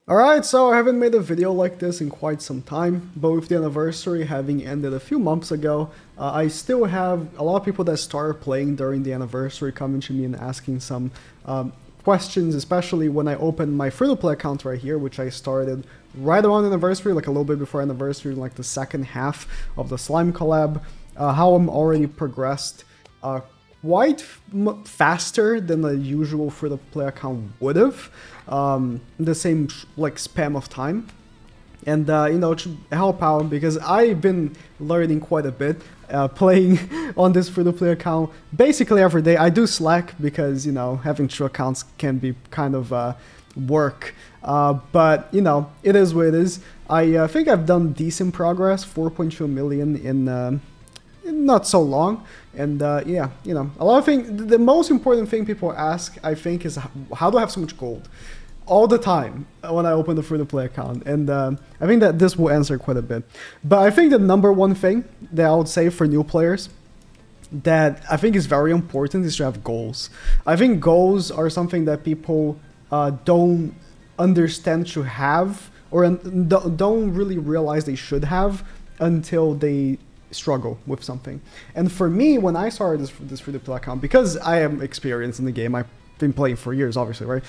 Alright, so I haven't made a video like this in quite some time, but with the anniversary having ended a few months ago, I still have a lot of people that started playing during the anniversary coming to me and asking some questions, especially when I opened my free-to-play account right here, which I started right around the anniversary, like a little bit before anniversary, like the second half of the Slime collab, how I'm already progressed quite faster than the usual free-to-play account would have, the same like spam of time, and to help out because I've been learning quite a bit playing on this free-to-play account basically every day. I do slack because having two accounts can be kind of work, but it is what it is. I think I've done decent progress, 4.2 million in not so long, and a lot of things. The most important thing people ask, I think, is how do I have so much gold all the time when I open the free-to-play account, and I think that this will answer quite a bit. But I think the number one thing that I would say for new players that I think is very important is to have goals. I think goals are something that people don't understand to have, or don't really realize they should have until they struggle with something. And for me, when I started this free-to-play account, because I am experienced in the game, I've been playing for years, obviously, right?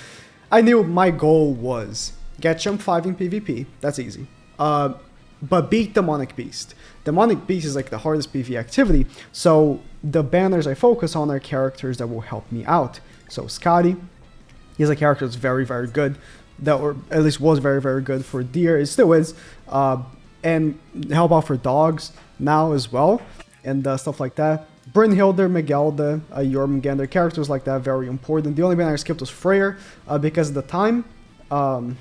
I knew my goal was get Champ 5 in PvP. That's easy. But beat Demonic Beast. Demonic Beast is like the hardest PvE activity, so the banners I focus on are characters that will help me out. So Scotty, he's a character that's very, very good, or at least was very, very good for deer. It still is. And help out for dogs now as well, and stuff like that. Brynhilde, Megelda, Jormungandr, characters like that, very important. The only banner I skipped was Freyr, because at the time, I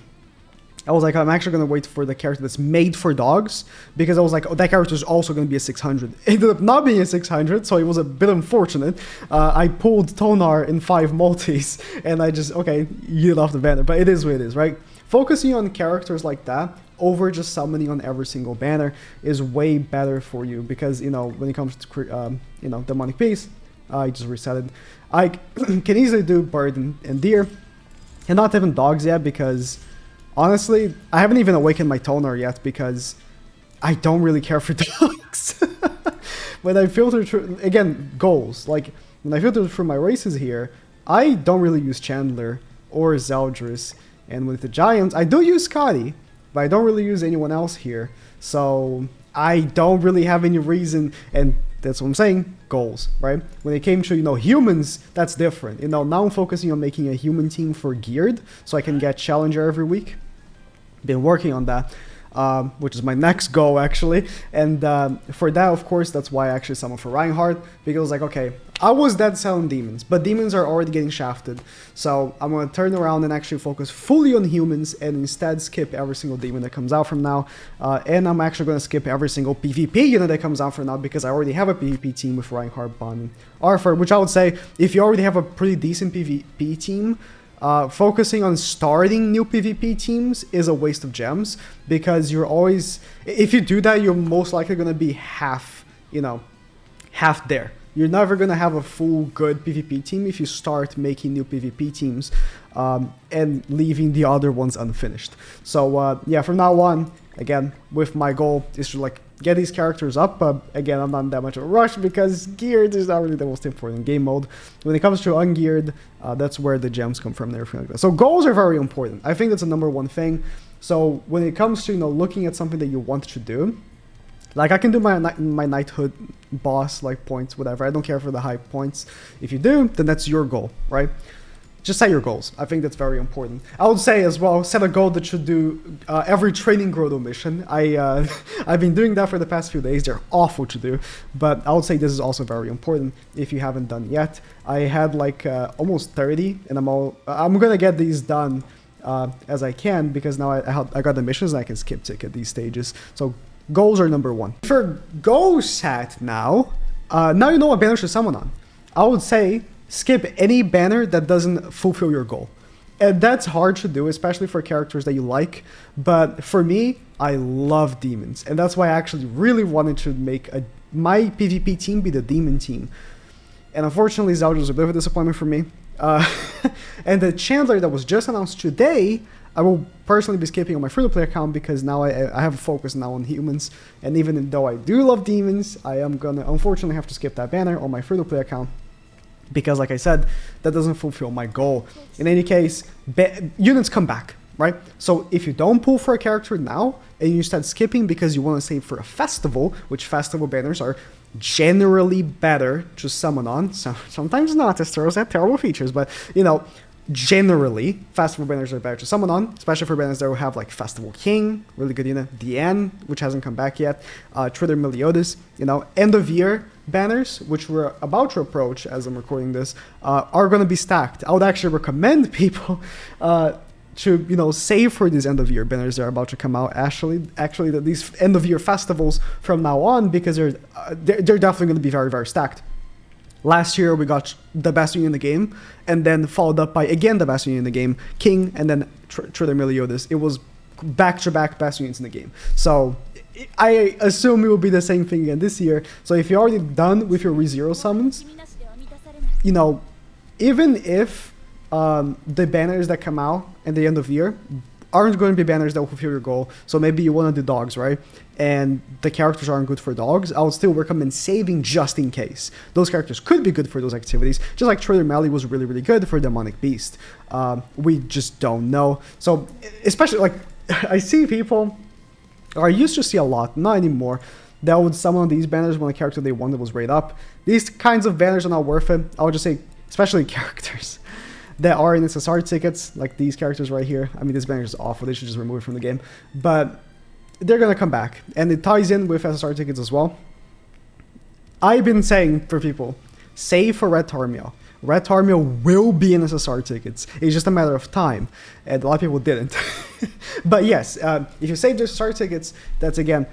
was like, I'm actually going to wait for the character that's made for dogs, because I was like, oh, that character is also going to be a 600. It ended up not being a 600, so it was a bit unfortunate. I pulled Tonar in 5 multis, and I just, okay, yield off the banner, but it is what it is, right? Focusing on characters like that over just summoning on every single banner is way better for you, because when it comes to Demonic Beast, I just reset it. I can easily do bird and deer, and not even dogs yet, because honestly I haven't even awakened my toner yet, because I don't really care for dogs. When I filter through, again, goals, like when I filter through my races here, I don't really use Chandler or Zeldris, and with the giants I do use Scotty, but I don't really use anyone else here, so I don't really have any reason, and that's what I'm saying, goals, right? When it came to, humans, that's different. Now I'm focusing on making a human team for geared, so I can get Challenger every week. Been working on that, which is my next goal, actually, and for that, of course, that's why I actually summoned for Reinhardt, because like, okay, I was dead selling demons, but demons are already getting shafted, so I'm going to turn around and actually focus fully on humans, and instead skip every single demon that comes out from now, and I'm actually going to skip every single PvP unit that comes out from now, because I already have a PvP team with Reinhardt, Bonnie, Arthur, which I would say, if you already have a pretty decent PvP team, focusing on starting new PvP teams is a waste of gems, because you're always, if you do that, you're most likely going to be half there. You're never going to have a full good PvP team if you start making new PvP teams and leaving the other ones unfinished. So yeah, from now on, again, with my goal is to like get these characters up, but again, I'm not in that much of a rush, because geared is not really the most important game mode. When it comes to ungeared, that's where the gems come from and everything like that. So goals are very important. I think that's the number one thing. So when it comes to looking at something that you want to do, like I can do my knighthood boss like points, whatever. I don't care for the high points. If you do, then that's your goal, right? Just set your goals. I think that's very important. I would say as well, set a goal that should do every training Grotto mission. I've been doing that for the past few days. They're awful to do, but I would say this is also very important if you haven't done yet. I had like almost 30, and I'm gonna get these done as I can, because now I got the missions and I can skip tick at these stages. So goals are number one. For goals set now you know what banner to summon on. I would say skip any banner that doesn't fulfill your goal. And that's hard to do, especially for characters that you like. But for me, I love demons. And that's why I actually really wanted to make my PvP team be the demon team. And unfortunately, Zeldris was a bit of a disappointment for me. And the Chandler that was just announced today, I will personally be skipping on my free-to-play account because now I have a focus now on humans. And even though I do love demons, I am gonna unfortunately have to skip that banner on my free-to-play account. Because like I said, that doesn't fulfill my goal. In any case, units come back, right? So if you don't pull for a character now, and you start skipping because you want to save for a festival, which festival banners are generally better to summon on. So sometimes not, as Taros have terrible features, but you know, generally, festival banners are better to summon on, especially for banners that will have like Festival King, really good unit, Diane, which hasn't come back yet, Trader Meliodas, you know, end of year banners, which we're about to approach as I'm recording this, are going to be stacked. I would actually recommend people to, you know, save for these end of year banners that are about to come out. Actually, these end of year festivals from now on, because they're definitely going to be very, very stacked. Last year, we got the best unit in the game, and then followed up by, again, the best unit in the game, King, and then Trader Meliodas. It was back-to-back best units in the game. So, I assume it will be the same thing again this year. So, if you're already done with your ReZero summons, you know, even if the banners that come out at the end of the year aren't going to be banners that will fulfill your goal, so maybe you want to do dogs, right? And the characters aren't good for dogs, I would still recommend saving just in case. Those characters could be good for those activities, just like Trader Mally was really, really good for Demonic Beast. We just don't know. So, especially, like, I see people, or I used to see a lot, not anymore, that would summon these banners when a character they wanted was raid up. These kinds of banners are not worth it. I would just say, especially characters that are in SSR tickets, like these characters right here. I mean, this banner is awful, they should just remove it from the game. But they're gonna come back, and it ties in with SSR tickets as well. I've been saying for people, save for Red Tarmiel. Red Tarmiel will be in SSR tickets. It's just a matter of time, and a lot of people didn't. But yes, if you save the SSR tickets, that's again,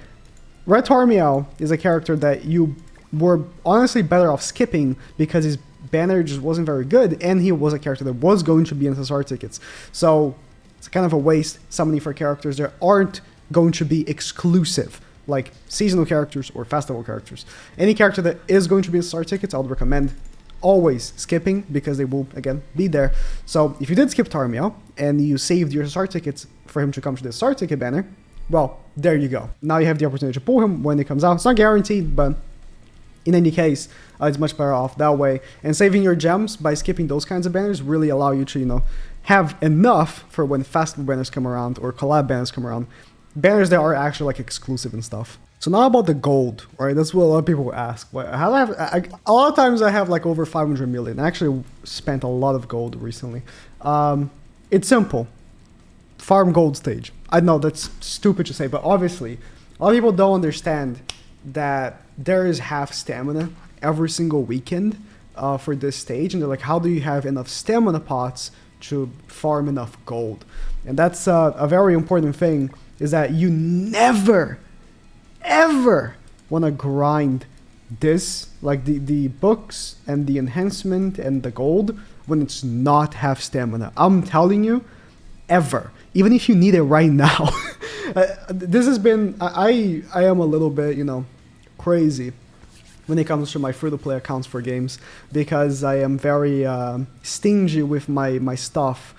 Red Tarmiel is a character that you were honestly better off skipping because his banner just wasn't very good, and he was a character that was going to be in SSR tickets. So it's kind of a waste summoning for characters that aren't going to be exclusive, like seasonal characters or festival characters. Any character that is going to be in SSR tickets, I would recommend always skipping because they will, again, be there. So if you did skip Tarmiel and you saved your SSR tickets for him to come to the SSR ticket banner, well, there you go. Now you have the opportunity to pull him when he comes out. It's not guaranteed, but in any case, it's much better off that way. And saving your gems by skipping those kinds of banners really allow you to, you know, have enough for when festival banners come around or collab banners come around. Banners that are actually like exclusive and stuff. So now about the gold, right? That's what a lot of people ask. How do I have, a lot of times I have like over 500 million. I actually spent a lot of gold recently. It's simple. Farm gold stage. I know that's stupid to say, but obviously a lot of people don't understand that there is half stamina every single weekend for this stage, and they're like, how do you have enough stamina pots to farm enough gold? And that's a very important thing, is that you never, ever want to grind this, like the books and the enhancement and the gold, when it's not half stamina. I'm telling you, ever. Even if you need it right now. This has been, I am a little bit, you know, crazy when it comes to my free-to-play accounts for games, because I am very stingy with my stuff,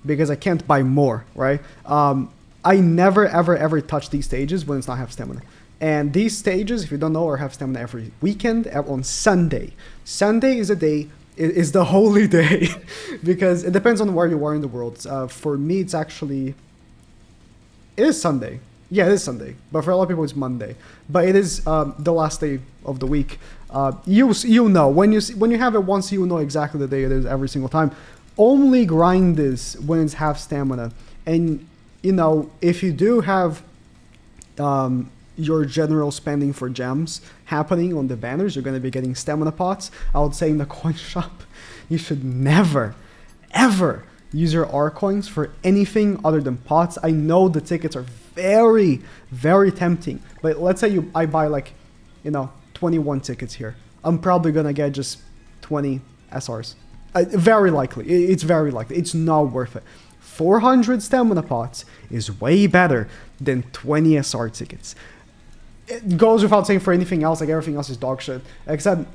because I can't buy more, right? I never, ever touch these stages when it's not half stamina. And these stages, if you don't know, are half stamina every weekend on Sunday. Sunday is a day, is the holy day, because it depends on where you are in the world. For me, it's actually, it is Sunday. Yeah, it is Sunday, but for a lot of people it's Monday. But it is the last day of the week. You'll know when you have it once, you know exactly the day it is every single time. Only grind this when it's half stamina, and you know, if you do have your general spending for gems happening on the banners, you're going to be getting stamina pots. I would say in the coin shop, you should never, ever use your R coins for anything other than pots. I know the tickets are very, very tempting, but let's say I buy like, you know, 21 tickets here. I'm probably going to get just 20 SRs. Very likely. It's very likely. It's not worth it. 400 stamina pots is way better than 20 SR tickets. It goes without saying for anything else, like everything else is dog shit, except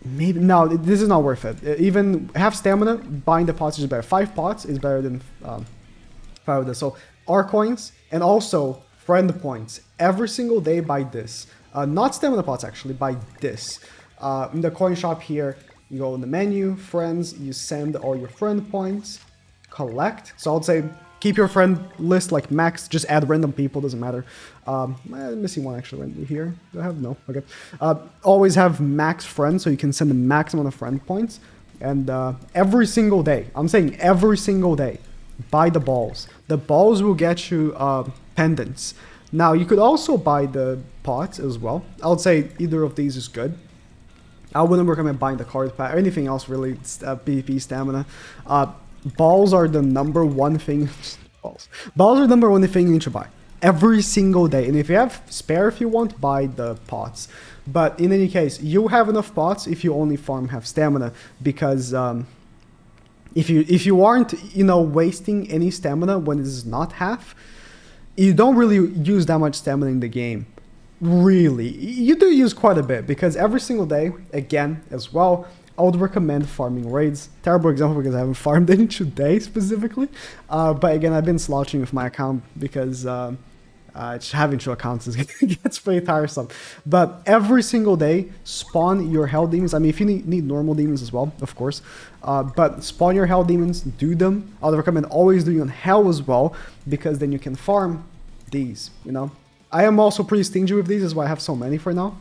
maybe, no, this is not worth it. Even half stamina, buying the pots is better. 5 pots is better than Power this. So R coins and also friend points every single day by this. Not stamina pots actually, by this. In the coin shop here, you go in the menu, friends, you send all your friend points, collect. So I would say keep your friend list like max, just add random people, doesn't matter. I'm missing one actually right here. Do I have? No, okay. Always have max friends so you can send the max amount of friend points. And every single day, I'm saying every single day, buy the balls. The balls will get you pendants. Now you could also buy the pots as well. I would say either of these is good. I wouldn't recommend buying the card pack or anything else really, PvP stamina. Balls are the number one thing. Balls are the number one thing you need to buy every single day. And if you have spare, if you want, buy the pots. But in any case, you have enough pots if you only farm half stamina, because if you aren't wasting any stamina when it is not half, you don't really use that much stamina in the game. Really, you do use quite a bit, because every single day, again as well, I would recommend farming raids. Terrible example because I haven't farmed any today specifically, but again, I've been slouching with my account because having two accounts gets pretty tiresome. But every single day, spawn your hell demons. I mean, if you need normal demons as well, of course, but spawn your hell demons, do them. I would recommend always doing on hell as well, because then you can farm these, I am also pretty stingy with these, is why I have so many for now.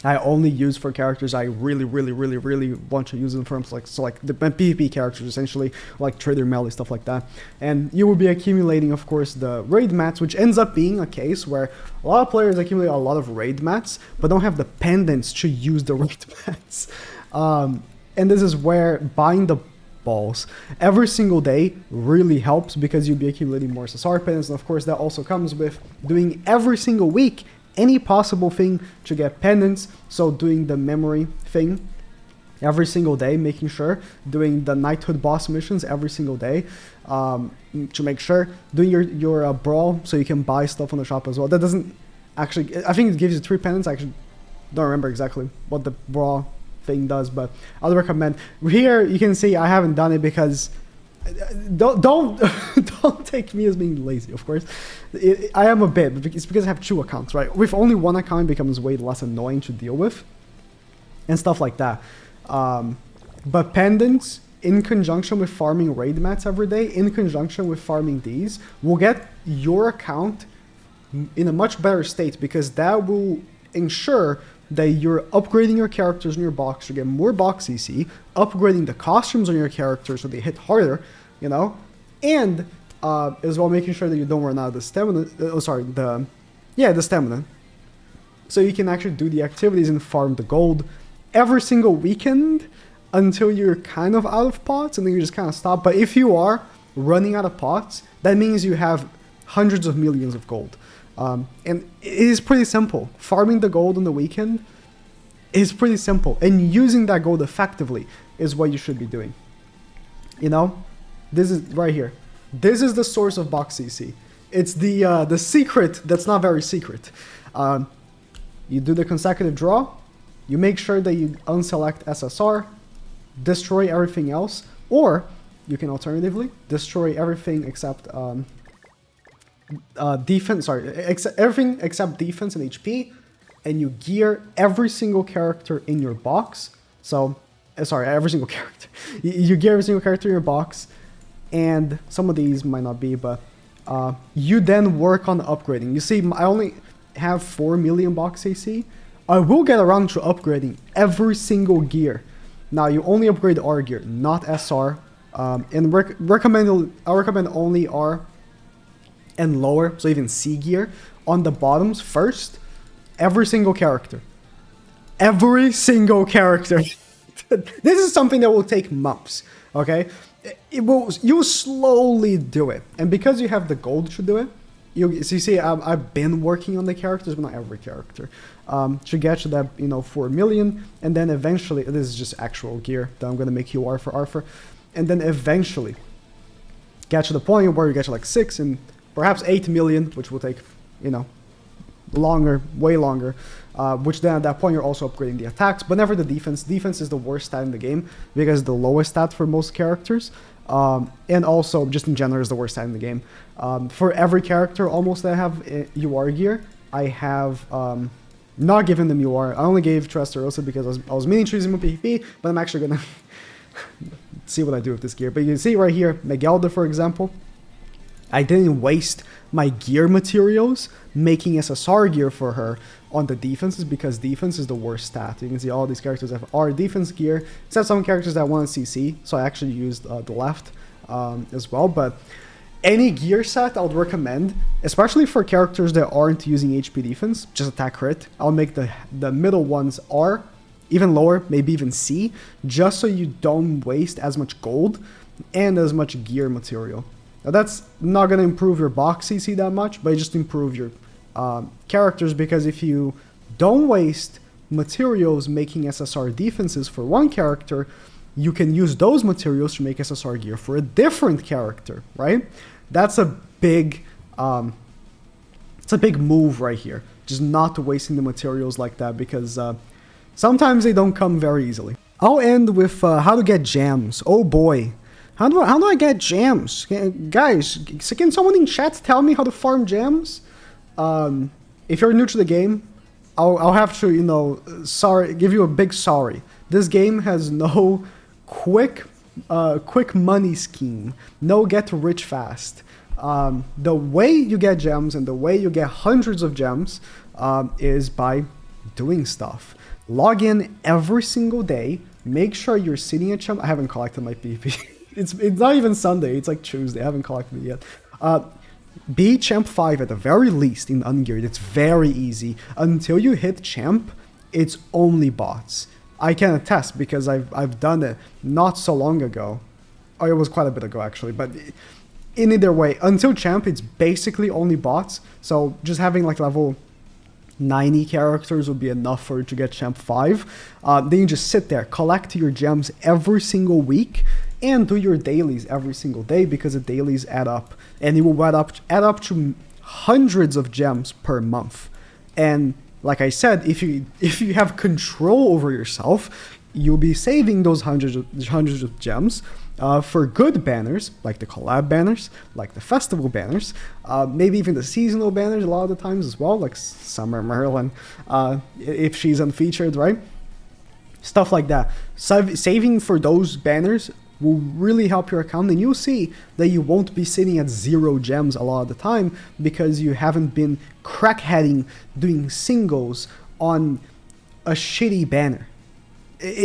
I only use for characters I really want to use them for, like the PvP characters, essentially, like Trader Melee, stuff like that. And you will be accumulating, of course, the raid mats, which ends up being a case where a lot of players accumulate a lot of raid mats, but don't have the pendants to use the raid mats. And this is where buying the balls every single day really helps, because you'll be accumulating more SSR pendants, and of course that also comes with doing every single week any possible thing to get pendants. So doing the memory thing every single day, making sure, doing the knighthood boss missions every single day, to make sure, doing your brawl so you can buy stuff on the shop as well. That doesn't actually, I think it gives you 3 pendants. I actually don't remember exactly what the brawl thing does, but I'd recommend. Here you can see I haven't done it because don't take me as being lazy, of course. I am a bit, but it's because I have 2 accounts, right? With only 1 account, it becomes way less annoying to deal with and stuff like that. But pendants, in conjunction with farming raid mats every day, in conjunction with farming these, will get your account in a much better state, because that will ensure that you're upgrading your characters in your box to get more box CC, upgrading the costumes on your characters so they hit harder, and as well making sure that you don't run out of the stamina, the stamina. So you can actually do the activities and farm the gold every single weekend until you're kind of out of pots, and then you just kind of stop. But if you are running out of pots, that means you have hundreds of millions of gold. And it is pretty simple. Farming the gold on the weekend is pretty simple, and using that gold effectively is what you should be doing. This is right here. This is the source of box CC. It's the secret that's not very secret. You do the consecutive draw. You make sure that you unselect SSR, destroy everything else, or you can alternatively destroy everything except defense, everything except defense and HP, and you gear every single character in your box. So, every single character. You gear every single character in your box, and some of these might not be, but you then work on upgrading. You see, I only have 4 million box AC. I will get around to upgrading every single gear. Now, you only upgrade R gear, not SR, and I recommend only R and lower, so even C gear on the bottoms first. Every single character. Every single character. This is something that will take months, okay? You slowly do it. And because you have the gold to do it, so you see, I've been working on the characters, but not every character, to get to that, 4 million, and then eventually, this is just actual gear that I'm going to make you R for Arthur, and then eventually get to the point where you get to like 6 and perhaps 8 million, which will take, longer, way longer, which then at that point you're also upgrading the attacks, but never the defense. Defense is the worst stat in the game because the lowest stat for most characters. And also, just in general, is the worst stat in the game. For every character almost that I have UR gear, I have not given them UR. I only gave Trestarossa because I was meaning to use him in PvP, but I'm actually gonna see what I do with this gear. But you can see right here, Megalda, for example, I didn't waste my gear materials making SSR gear for her on the defenses because defense is the worst stat. You can see all these characters have R defense gear, except some characters that want CC, so I actually used the left as well. But any gear set I would recommend, especially for characters that aren't using HP defense, just attack crit. I'll make the middle ones R, even lower, maybe even C, just so you don't waste as much gold and as much gear material. Now that's not going to improve your box CC that much, but it just improve your characters, because if you don't waste materials making SSR defenses for one character, you can use those materials to make SSR gear for a different character, right? That's a big, it's a big move right here, just not wasting the materials like that, because sometimes they don't come very easily. I'll end with how to get gems. Oh boy. How do I get gems? Guys, can someone in chat tell me how to farm gems? If you're new to the game, I'll have to, you know, give you a big sorry. This game has no quick money scheme, no get rich fast. The way you get gems and the way you get hundreds of gems is by doing stuff. Log in every single day. Make sure you're sitting at champ. I haven't collected my PP. It's not even Sunday. It's like Tuesday. I haven't collected it yet. Be champ 5 at the very least in ungeared. It's very easy. Until you hit champ, it's only bots. I can attest because I've done it not so long ago. Oh, it was quite a bit ago actually. But in either way, until champ, it's basically only bots. So just having like level 90 characters would be enough for you to get champ 5. Then you just sit there, collect your gems every single week, and do your dailies every single day, because the dailies add up, and it will add up to hundreds of gems per month. And like I said, if you have control over yourself, you'll be saving those hundreds of gems for good banners, like the collab banners, like the festival banners, maybe even the seasonal banners a lot of the times as well, like Summer Merlin, if she's unfeatured, right? Stuff like that. Saving for those banners will really help your account, and you'll see that you won't be sitting at 0 gems a lot of the time because you haven't been crackheading doing singles on a shitty banner.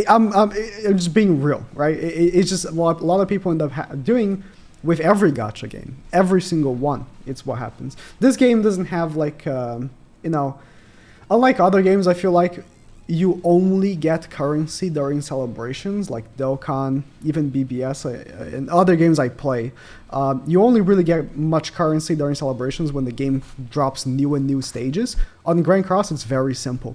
I'm just being real, right? It's just what a lot of people end up doing with every gacha game. Every single one. It's what happens. This game doesn't have like, you know, unlike other games, I feel like you only get currency during celebrations, like Dokkan, even BBS, and other games I play. You only really get much currency during celebrations when the game drops new stages. On Grand Cross, it's very simple.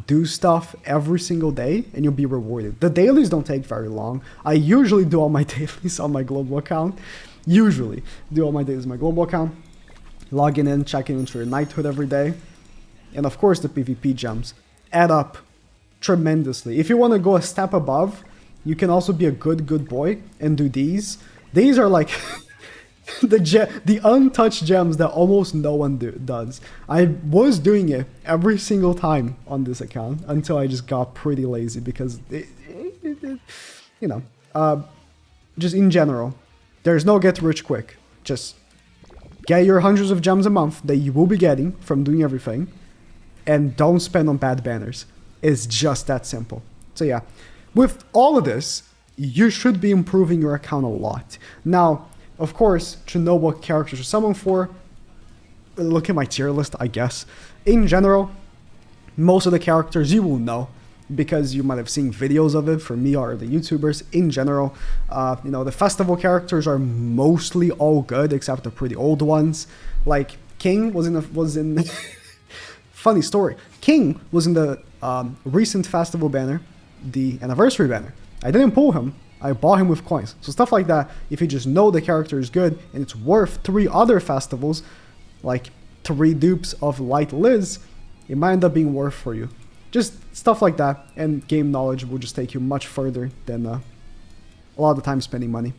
Do stuff every single day and you'll be rewarded. The dailies don't take very long. I usually do all my dailies on my global account. Usually do all my dailies on my global account. Logging in, checking into your knighthood every day. And of course the PvP gems add up tremendously. If you want to go a step above, you can also be a good boy and do these. These are like the untouched gems that almost no one does. I was doing it every single time on this account until I just got pretty lazy because, you know, just in general, there's no get rich quick. Just get your hundreds of gems a month that you will be getting from doing everything, and don't spend on bad banners. It's just that simple. So yeah, with all of this, you should be improving your account a lot. Now, of course, to know what characters to summon for, look at my tier list, I guess. In general, most of the characters you will know because you might have seen videos of it. For me or the YouTubers in general, you know, the festival characters are mostly all good except the pretty old ones. Like King was in funny story. King was in the recent festival banner, the anniversary banner. I didn't pull him. I bought him with coins. So stuff like that, if you just know the character is good and it's worth 3 other festivals, like 3 dupes of Light Liz, it might end up being worth for you. Just stuff like that, and game knowledge will just take you much further than a lot of the time spending money.